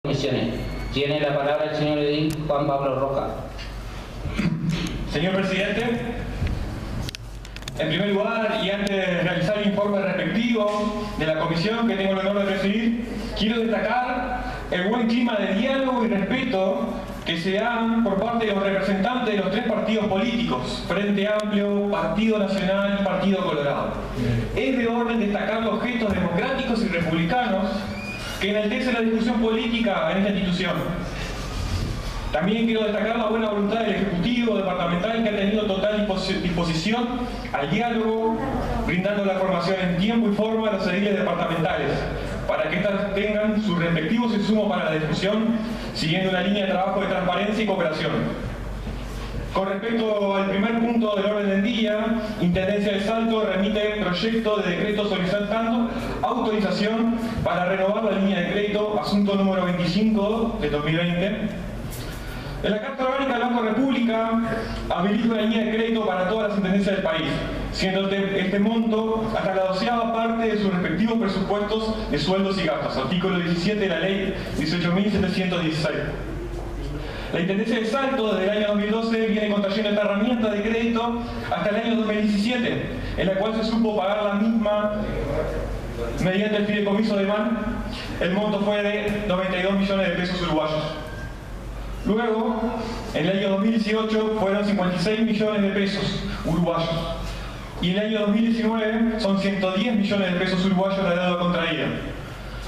Comisiones. Tiene la palabra el señor edil Juan Pablo Roca. Señor presidente, en primer lugar y antes de realizar el informe respectivo de la comisión que tengo el honor de presidir, quiero destacar el buen clima de diálogo y respeto que se dan por parte de los representantes de los tres partidos políticos, Frente Amplio, Partido Nacional y Partido Colorado. Es de orden destacar los gestos democráticos y republicanos que enaltecen la discusión política en esta institución. También quiero destacar la buena voluntad del Ejecutivo departamental, que ha tenido total disposición al diálogo, brindando la formación en tiempo y forma a los ediles departamentales, para que éstas tengan sus respectivos insumos para la discusión, siguiendo una línea de trabajo de transparencia y cooperación. Con respecto al primer punto del orden del día, Intendencia de Salto remite proyecto de decreto solicitando autorización para renovar la línea de crédito, asunto número 25 de 2020. En la Carta Orgánica del Banco República habilita una línea de crédito para todas las intendencias del país, siendo este monto hasta la 12ª parte de sus respectivos presupuestos de sueldos y gastos, artículo 17 de la Ley 18.716. La Intendencia de Salto desde el año 2012 viene contrayendo esta herramienta de crédito hasta el año 2017, en la cual se supo pagar la misma mediante el fideicomiso de MAN. El monto fue de 92 millones de pesos uruguayos. Luego, en el año 2018 fueron 56 millones de pesos uruguayos. Y en el año 2019 son 110 millones de pesos uruguayos la deuda contraída.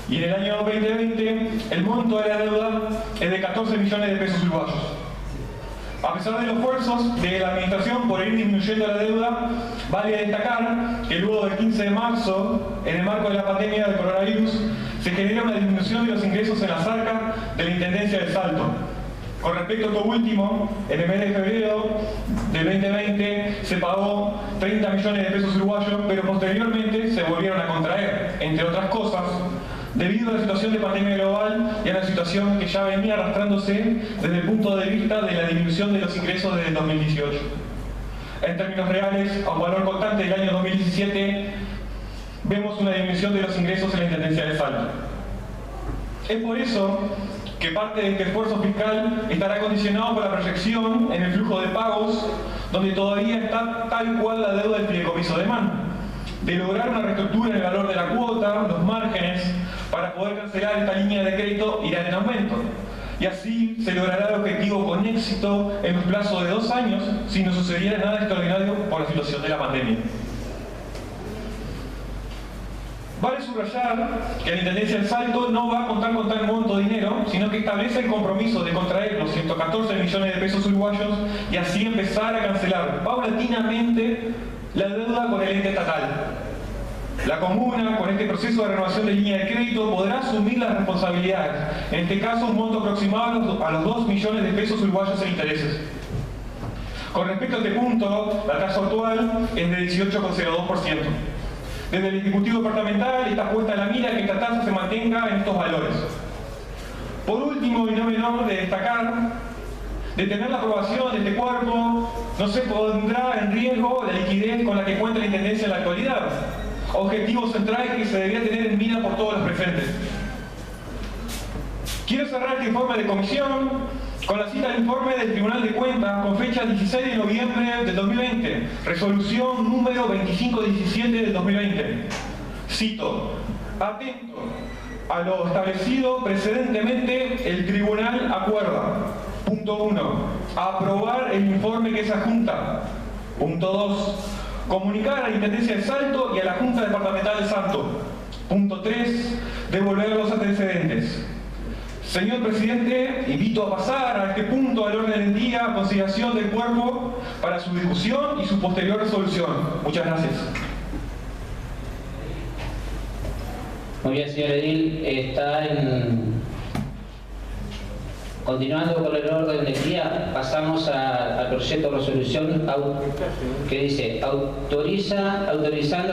Y en el año 2020 el monto de la deuda es de 14 millones de pesos uruguayos. A pesar de los esfuerzos de la administración por ir disminuyendo la deuda, vale destacar que luego del 15 de marzo, en el marco de la pandemia del coronavirus, se genera una disminución de los ingresos en las arcas de la Intendencia de Salto. Con respecto a esto último, en el mes de febrero del 2020 se pagó 30 millones de pesos uruguayos, pero posteriormente se volvieron a contraer, entre otras cosas, debido a la situación de pandemia global y a la situación que ya venía arrastrándose desde el punto de vista de la disminución de los ingresos desde el 2018. En términos reales, a un valor constante del año 2017, vemos una disminución de los ingresos en la Intendencia de Salto. Es por eso que parte de este esfuerzo fiscal estará condicionado por la proyección en el flujo de pagos, donde todavía está tal cual la deuda del fideicomiso de MAN, de lograr una reestructura en el valor de la cuota, los márgenes, para poder cancelar esta línea de crédito irán en aumento. Y así se logrará el objetivo con éxito en un plazo de 2 años, si no sucediera nada extraordinario por la situación de la pandemia. Vale subrayar que la Intendencia del Salto no va a contar con tal monto de dinero, sino que establece el compromiso de contraer los 114 millones de pesos uruguayos y así empezar a cancelar paulatinamente la deuda con el ente estatal. La comuna, con este proceso de renovación de línea de crédito, podrá asumir las responsabilidades, en este caso un monto aproximado a los 2 millones de pesos uruguayos en intereses. Con respecto a este punto, la tasa actual es de 18,02%. Desde el Ejecutivo Departamental está puesta en la mira que esta tasa se mantenga en estos valores. Por último, y no menor de destacar, de tener la aprobación de este cuerpo, no se pondrá en riesgo la liquidez con la que cuenta la Intendencia en la actualidad, objetivo central que se debería tener en mira por todos los presentes. Quiero cerrar este informe de comisión con la cita del informe del Tribunal de Cuentas con fecha 16 de noviembre del 2020, resolución número 2517 del 2020. Cito: atento a lo establecido precedentemente, el Tribunal acuerda: punto 1. Aprobar el informe que se adjunta. Punto 2. Comunicar a la Intendencia de Salto y a la Junta Departamental de Salto. Punto 3. Devolver los antecedentes. Señor Presidente, invito a pasar a este punto al orden del día a consideración del cuerpo para su discusión y su posterior resolución. Muchas gracias. Muy bien, señor edil. Continuando con el orden del día, pasamos al proyecto de resolución que dice autorizando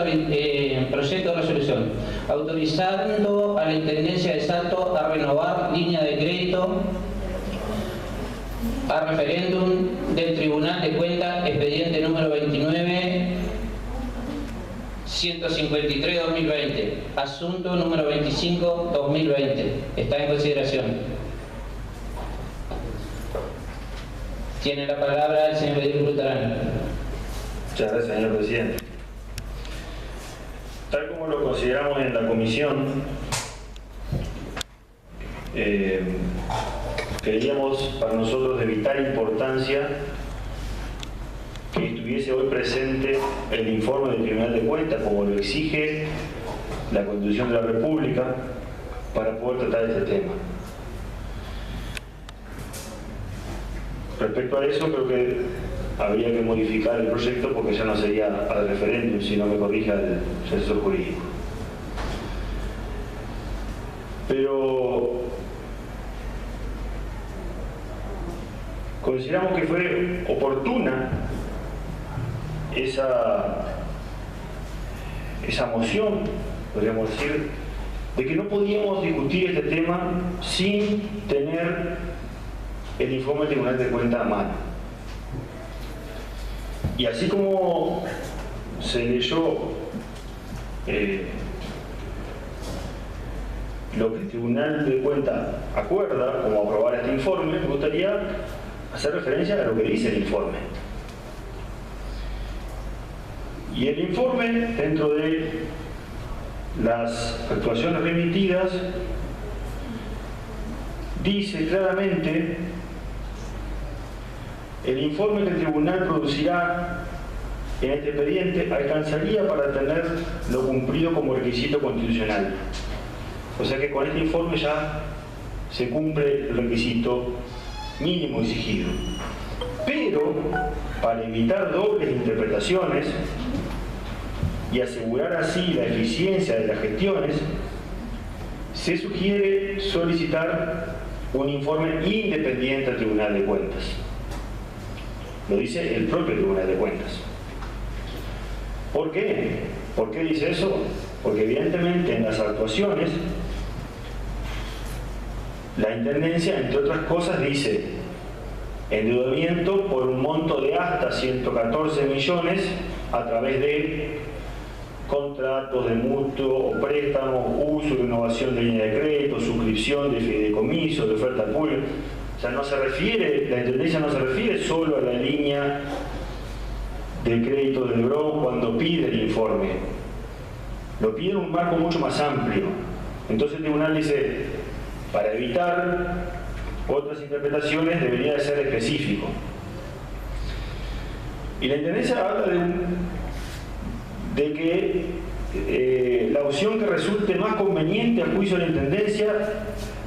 el proyecto de resolución, autorizando a la Intendencia de Salto a renovar línea de crédito a referéndum del Tribunal de Cuentas, expediente número 29 153-2020, asunto número 25-2020. Está en consideración. Tiene la palabra el señor Edil Brutarán. Muchas gracias, señor presidente. Tal como lo consideramos en la comisión, creíamos para nosotros de vital importancia que estuviese hoy presente el informe del Tribunal de Cuentas, como lo exige la Constitución de la República, para poder tratar este tema. Respecto a eso, creo que habría que modificar el proyecto porque ya no sería al referéndum, si no me corrija el asesor jurídico. Pero consideramos que fue oportuna esa moción, podríamos decir, de que no podíamos discutir este tema sin tener el informe del Tribunal de Cuentas a mano. Y así como se leyó lo que el Tribunal de Cuentas acuerda como aprobar este informe, me gustaría hacer referencia a lo que dice el informe. Y el informe, dentro de las actuaciones remitidas, dice claramente: el informe que el tribunal producirá en este expediente alcanzaría para tener lo cumplido como requisito constitucional. O sea que con este informe ya se cumple el requisito mínimo exigido. Pero, para evitar dobles interpretaciones y asegurar así la eficiencia de las gestiones, se sugiere solicitar un informe independiente al Tribunal de Cuentas. Lo dice el propio Tribunal de Cuentas. ¿Por qué? ¿Por qué dice eso? Porque evidentemente en las actuaciones la Intendencia, entre otras cosas, dice endeudamiento por un monto de hasta 114 millones a través de contratos de mutuo o préstamos, uso y renovación de línea de crédito, suscripción de fideicomiso, de oferta pública. O sea, no se refiere, la Intendencia no se refiere solo a la línea de crédito del BRO cuando pide el informe. Lo pide en un marco mucho más amplio. Entonces el tribunal dice, para evitar otras interpretaciones debería de ser específico. Y la Intendencia habla de que la opción que resulte más conveniente a juicio de la Intendencia,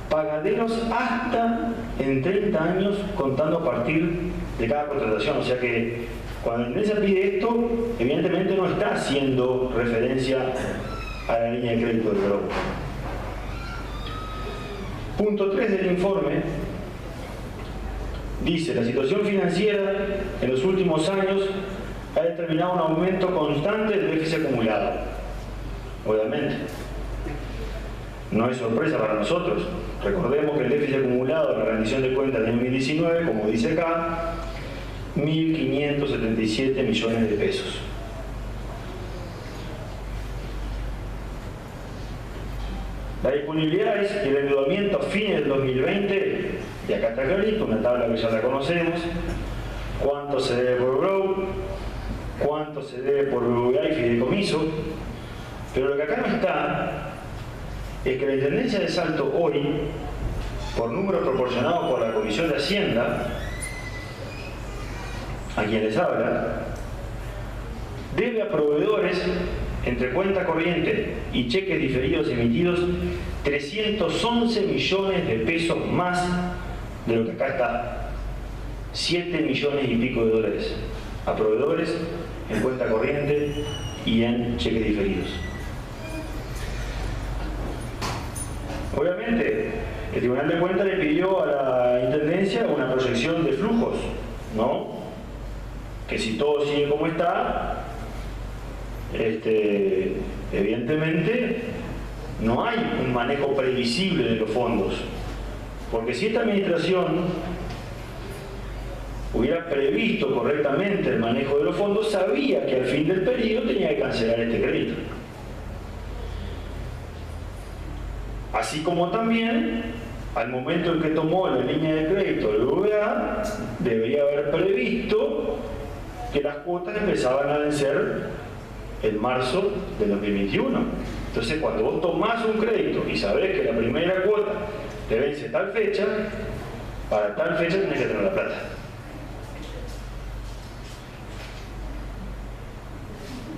pagaderos hasta en 30 años contando a partir de cada contratación. O sea que cuando la Intendencia pide esto, evidentemente no está haciendo referencia a la línea de crédito del BRO. Punto 3 del informe dice: la situación financiera en los últimos años ha determinado un aumento constante del déficit acumulado. Obviamente, no es sorpresa para nosotros. Recordemos que el déficit acumulado en la rendición de cuentas de 2019, como dice acá, 1.577 millones de pesos. La disponibilidad es el endeudamiento a fines del 2020, y acá está clarito, una tabla que ya la conocemos, cuánto se debe por BRO, cuánto se debe por BBVA y fideicomiso, pero lo que acá no está es que la Intendencia de Salto hoy, por número proporcionado por la Comisión de Hacienda, a quien les habla, debe a proveedores, entre cuenta corriente y cheques diferidos emitidos, 311 millones de pesos más de lo que acá está. 7 millones y pico de dólares a proveedores en cuenta corriente y en cheques diferidos. Obviamente, el Tribunal de Cuentas le pidió a la Intendencia una proyección de flujos, ¿no? Que si todo sigue como está, evidentemente no hay un manejo previsible de los fondos. Porque si esta administración hubiera previsto correctamente el manejo de los fondos, sabía que al fin del periodo tenía que cancelar este crédito. Así como también, al momento en que tomó la línea de crédito del BBVA, debería haber previsto que las cuotas empezaban a vencer en marzo de 2021. Entonces, cuando vos tomás un crédito y sabés que la primera cuota te vence tal fecha, para tal fecha tenés que tener la plata.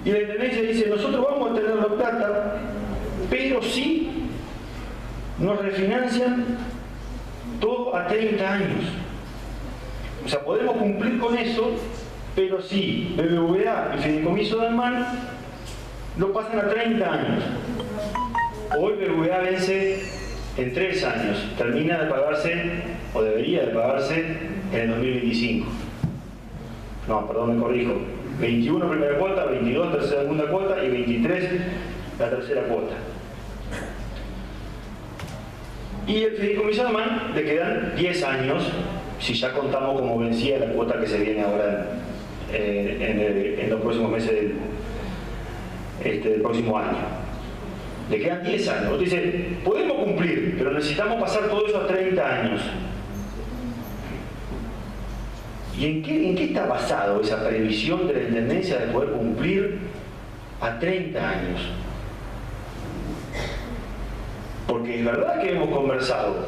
Y la Intendencia dice, nosotros vamos a tener la plata, pero sí nos refinancian todo a 30 años. O sea, podemos cumplir con eso, pero sí, BBVA y Fideicomiso de Alman lo pasan a 30 años. Hoy BBVA vence en 3 años, termina de pagarse, o debería de pagarse, en el 2025. No, perdón, me corrijo. 21 primera cuota, 22 segunda cuota y 23 la tercera cuota. Y el Fideicomiso de Alman le quedan 10 años, si ya contamos como vencía la cuota que se viene ahora en los próximos meses del próximo año. Le quedan 10 años. Usted dice, podemos cumplir, pero necesitamos pasar todo eso a 30 años. ¿Y en qué está basado esa previsión de la Intendencia de poder cumplir a 30 años? Porque es verdad que hemos conversado,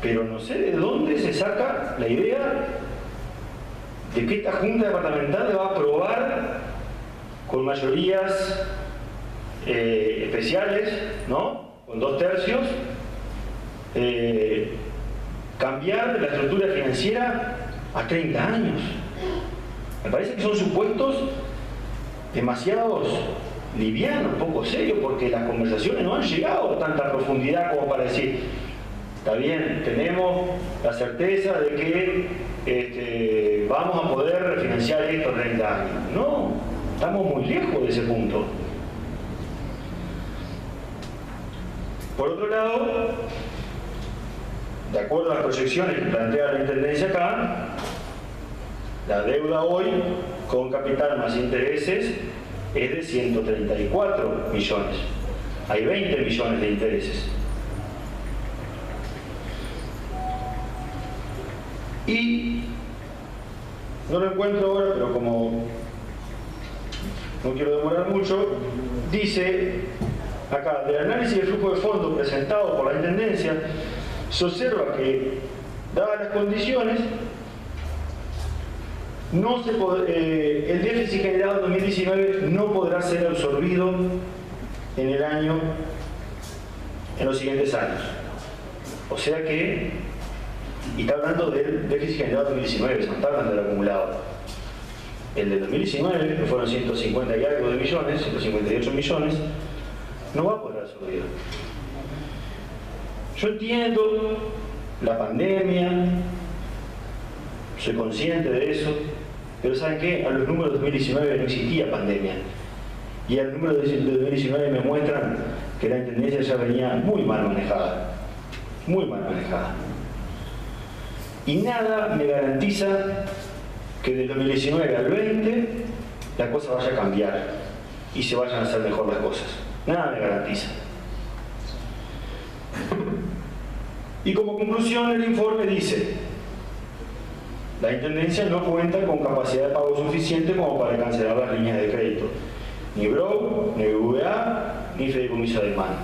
pero no sé de dónde se saca la idea de que esta Junta Departamental le va a aprobar con mayorías especiales, ¿no? Con 2/3, cambiar de la estructura financiera a 30 años. Me parece que son supuestos demasiados livianos, poco serios, porque las conversaciones no han llegado a tanta profundidad como para decir, está bien, tenemos la certeza de que vamos a poder refinanciar esto en 30 años. No, estamos muy lejos de ese punto. Por otro lado, de acuerdo a las proyecciones que plantea la Intendencia acá, la deuda hoy, con capital más intereses, es de 134 millones. Hay 20 millones de intereses. Y no lo encuentro ahora, pero como no quiero demorar mucho, dice acá, del análisis del flujo de fondos presentado por la Intendencia, se observa que, dadas las condiciones, el déficit generado en 2019 no podrá ser absorbido en los siguientes años. O sea que, y está hablando del déficit generado en 2019, no está hablando del acumulado. El de 2019, que fueron 150 y algo de millones, 158 millones, no va a poder absorber. Yo entiendo la pandemia, soy consciente de eso, pero ¿saben qué? A los números de 2019 no existía pandemia. Y al número de 2019 me muestran que la Intendencia ya venía muy mal manejada. Muy mal manejada. Y nada me garantiza que del 2019 al 20 la cosa vaya a cambiar y se vayan a hacer mejor las cosas. Nada me garantiza. Y como conclusión el informe dice: la Intendencia no cuenta con capacidad de pago suficiente como para cancelar las líneas de crédito. Ni BROW, ni BBVA, ni Fideicomiso de Alman.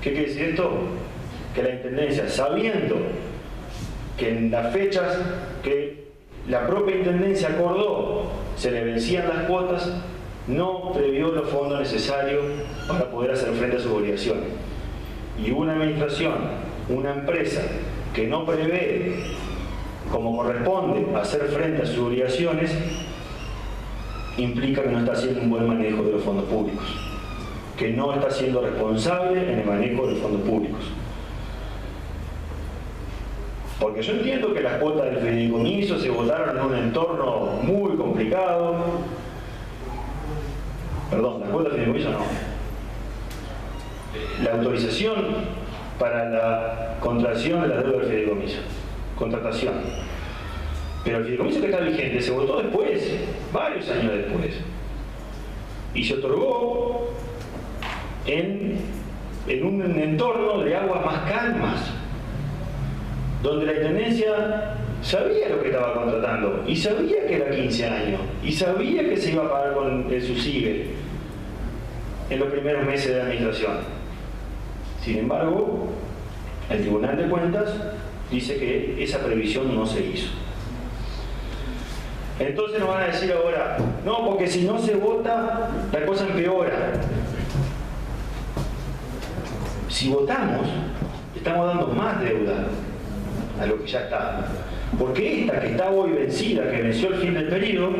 ¿Qué quiere decir esto? Que la Intendencia, sabiendo que en las fechas que la propia Intendencia acordó se le vencían las cuotas, no previó los fondos necesarios para poder hacer frente a sus obligaciones. Y una administración, una empresa que no prevé como corresponde hacer frente a sus obligaciones, implica que no está haciendo un buen manejo de los fondos públicos, que no está siendo responsable en el manejo de los fondos públicos. Porque yo entiendo que las cuotas del fideicomiso se votaron en un entorno muy complicado. Perdón, las cuotas del fideicomiso no. La autorización para la contratación de la deuda del fideicomiso. Contratación. Pero el fideicomiso que está vigente se votó después, varios años después, y se otorgó en un entorno de aguas más calmas, donde la Intendencia sabía lo que estaba contratando, y sabía que era 15 años, y sabía que se iba a pagar con el subsidio en los primeros meses de administración. Sin embargo, el Tribunal de Cuentas dice que esa previsión no se hizo. Entonces nos van a decir ahora, no, porque si no se vota, la cosa empeora. Si votamos, estamos dando más deuda a lo que ya está. Porque esta que está hoy vencida, que venció el fin del periodo,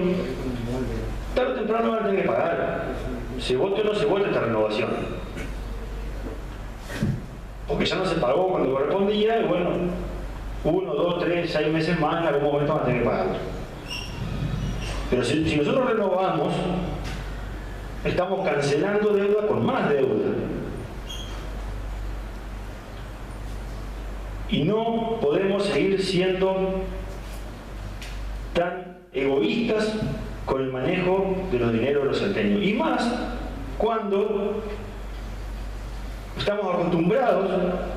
tarde o temprano van a tener que pagar. Se vote o no se vote esta renovación. Porque ya no se pagó cuando correspondía, y bueno, 1, 2, 3, 6 meses más, en algún momento van a tener que pagar. Pero si nosotros renovamos, estamos cancelando deuda con más deuda. Y no podemos seguir siendo tan egoístas con el manejo de los dineros de los salteños. Y más cuando estamos acostumbrados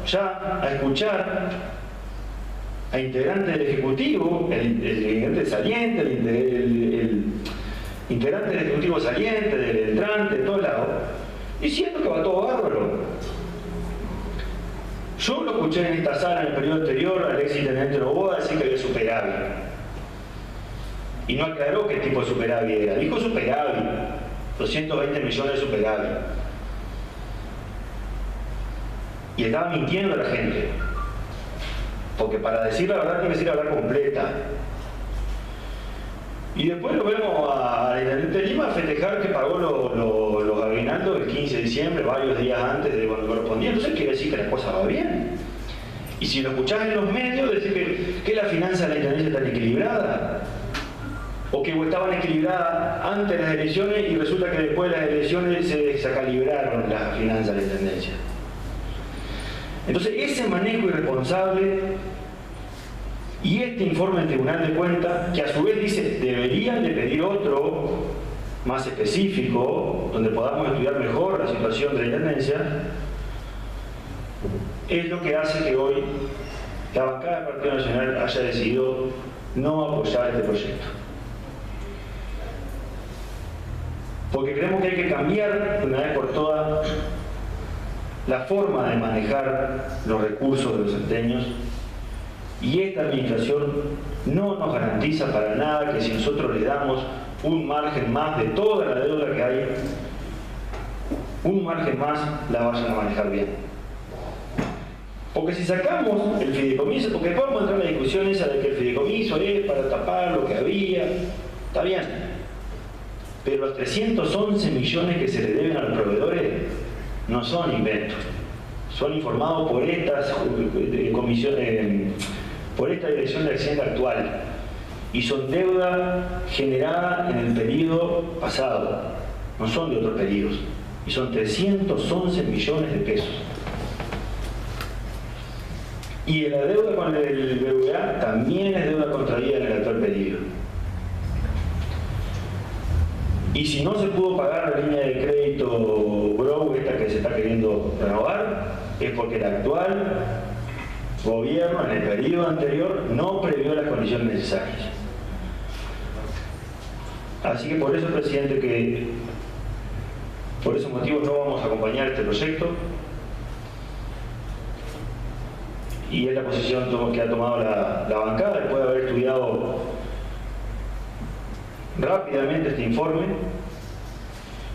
ya a escuchar a integrantes del Ejecutivo, el integrante saliente, el integrante del Ejecutivo saliente, del entrante, de todos lados, diciendo que va todo bárbaro. Yo lo escuché en esta sala en el periodo anterior al ex intendente Novoa decir que había superávit. Y no aclaró qué tipo de superávit era. Dijo superávit, 220 millones de superávit. Y estaba mintiendo a la gente. Porque para decir la verdad tiene que decir la verdad completa. Y después lo vemos al intendente de Lima festejar que pagó los aguinaldos el 15 de diciembre, varios días antes de cuando correspondía. Entonces quiere decir que la cosa va bien. Y si lo escuchás en los medios, decir que la finanza de la Intendencia está equilibrada. O que estaban equilibradas antes de las elecciones y resulta que después de las elecciones se descalibraron las finanzas de la Intendencia. Entonces ese manejo irresponsable y este informe del Tribunal de Cuentas, que a su vez dice deberían de pedir otro más específico, donde podamos estudiar mejor la situación de la Intendencia, es lo que hace que hoy la bancada del Partido Nacional haya decidido no apoyar este proyecto. Porque creemos que hay que cambiar de una vez por todas la forma de manejar los recursos de los salteños, y esta administración no nos garantiza para nada que si nosotros le damos un margen más de toda la deuda que hay, un margen más la vayan a manejar bien. Porque si sacamos el fideicomiso, porque después vamos a entrar en la discusión esa de que el fideicomiso es para tapar lo que había, está bien, pero los 311 millones que se le deben a los proveedores no son inventos, son informados por estas comisiones, por esta Dirección de Hacienda actual, y son deuda generada en el periodo pasado, no son de otros periodos, y son 311 millones de pesos. Y la deuda con el BBVA también es deuda contraída en el actual periodo. Y si no se pudo pagar la línea de crédito Grow, esta que se está queriendo renovar, es porque el actual gobierno en el periodo anterior no previó las condiciones necesarias. Así que por eso, presidente, que por esos motivos no vamos a acompañar este proyecto, y es la posición que ha tomado la bancada después de haber estudiado rápidamente este informe.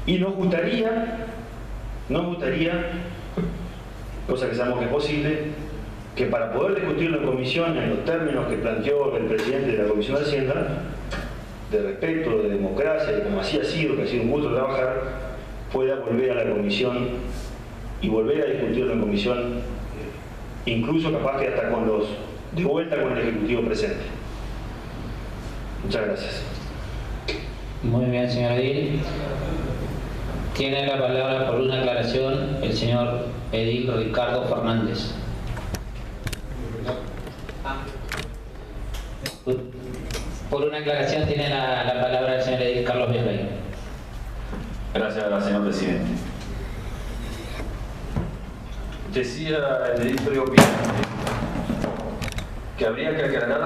Y nos gustaría, cosa que sabemos que es posible, que para poder discutirlo en comisión en los términos que planteó el presidente de la Comisión de Hacienda, de respeto, de democracia, y como así ha sido, que ha sido un gusto trabajar, pueda volver a la comisión y volver a discutirlo en comisión, incluso capaz que hasta de vuelta con el Ejecutivo presente. Muchas gracias. Muy bien, señor Edil. Tiene la palabra por una aclaración el señor Edil Ricardo Fernández. Por una aclaración tiene la palabra el señor Edil Carlos Virrey. Gracias, señor presidente. Decía el edil preopinante que habría que aclarar